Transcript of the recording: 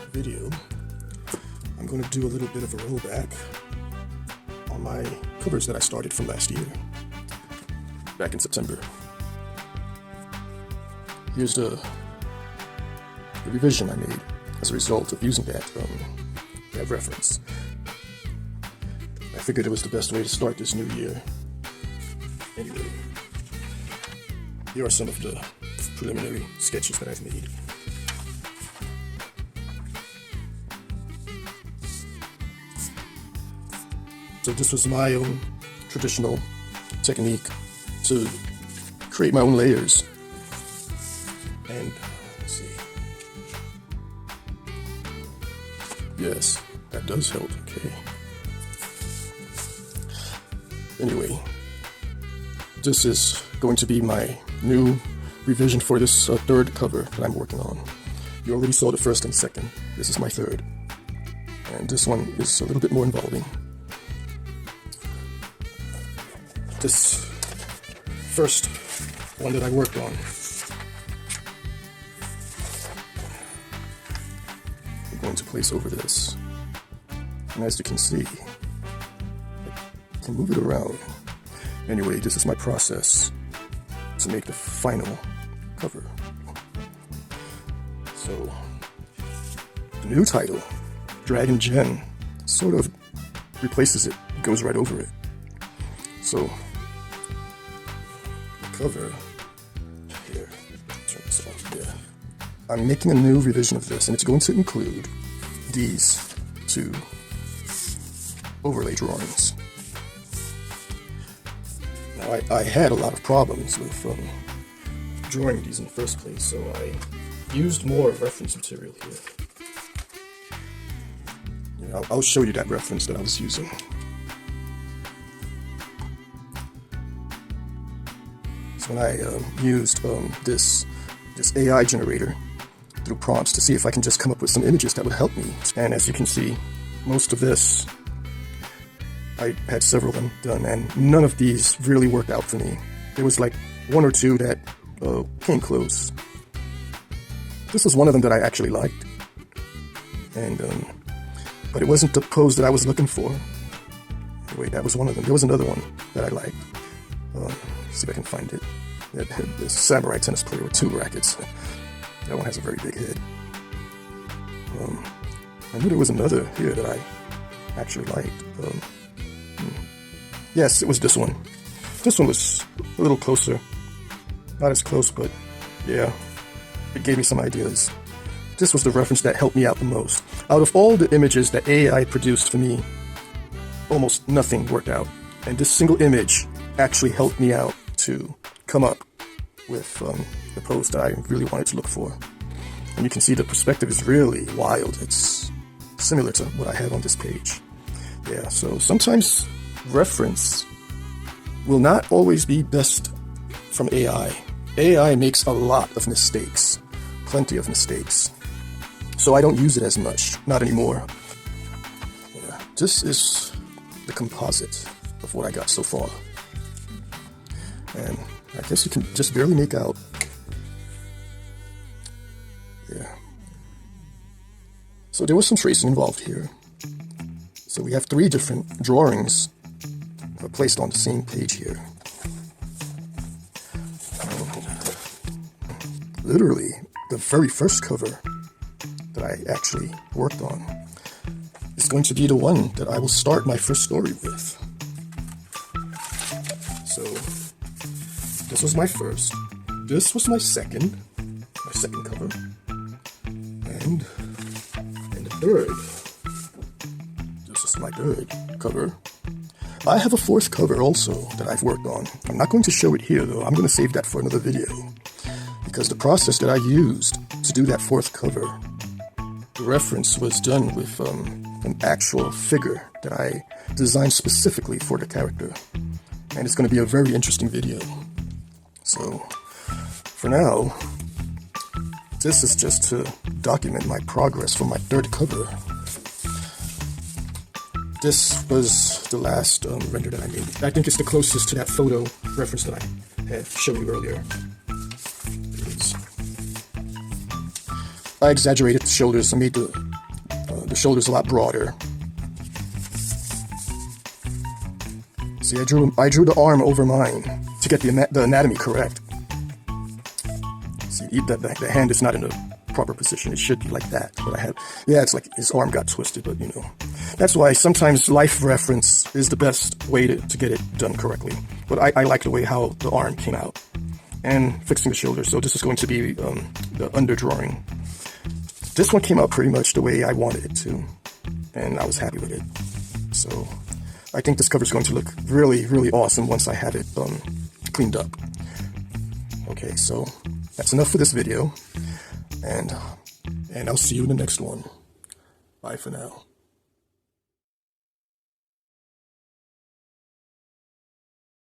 video, I'm going to do a little bit of a rollback on my covers that I started from last year, back in September. Here's the revision I made as a result of using that reference. I figured it was the best way to start this new year. Anyway, here are some of the preliminary sketches that I've made. So this was my own traditional technique to create my own layers. And let's see. Yes, that does help. Okay. Anyway, this is going to be my new revision for this third cover that I'm working on. You already saw the first and second. This is my third. And this one is a little bit more involving. This first one that I worked on, I'm going to place over this. And as you can see, I can move it around. Anyway, this is my process to make the final cover. So, the new title, Dragon Gen, sort of replaces it, goes right over it. So, the cover, here, turn this off, yeah. I'm making a new revision of this, and it's going to include these two overlay drawings. Now, I had a lot of problems with drawing these in the first place, so I used more reference material here. Yeah, I'll show you that reference that I was using. So when I used this AI generator through prompts to see if I can just come up with some images that would help me. And as you can see, most of this, I had several of them done, and none of these really worked out for me. There was like one or two that came close. This was one of them that I actually liked, and but it wasn't the pose that I was looking for. Anyway, that was one of them. There was another one that I liked. Let's see if I can find it. That had this samurai tennis player with 2 rackets. That one has a very big head. I knew there was another here that I actually liked. Yes, it was this one. This one was a little closer. Not as close, but yeah, it gave me some ideas. This was the reference that helped me out the most. Out of all the images that AI produced for me, almost nothing worked out. And this single image actually helped me out to come up with the pose that I really wanted to look for. And you can see the perspective is really wild. It's similar to what I have on this page. Yeah, so sometimes reference will not always be best from AI. AI makes a lot of mistakes, plenty of mistakes. So I don't use it as much, not anymore. Yeah, this is the composite of what I got so far. And I guess you can just barely make out. Yeah. So there was some tracing involved here. So we have 3 different drawings placed on the same page here. Literally, the very first cover that I actually worked on is going to be the one that I will start my first story with. So, this was my first. This was my second cover. And the third. This is my third cover. I have a 4th cover also that I've worked on. I'm not going to show it here though. I'm going to save that for another video. Because the process that I used to do that 4th cover, the reference was done with an actual figure that I designed specifically for the character. And it's going to be a very interesting video. So, for now, this is just to document my progress for my 3rd cover. This was the last render that I made. I think it's the closest to that photo reference that I had shown you earlier. I exaggerated the shoulders. I made the shoulders a lot broader. See, I drew the arm over mine to get the anatomy correct. See, the hand is not in the proper position. It should be like that. But it's like his arm got twisted, but you know. That's why sometimes life reference is the best way to get it done correctly. But I like the way how the arm came out. And fixing the shoulder. So this is going to be the underdrawing. This one came out pretty much the way I wanted it to. And I was happy with it. So I think this cover is going to look really, really awesome once I have it cleaned up. Okay, so that's enough for this video. And I'll see you in the next one. Bye for now.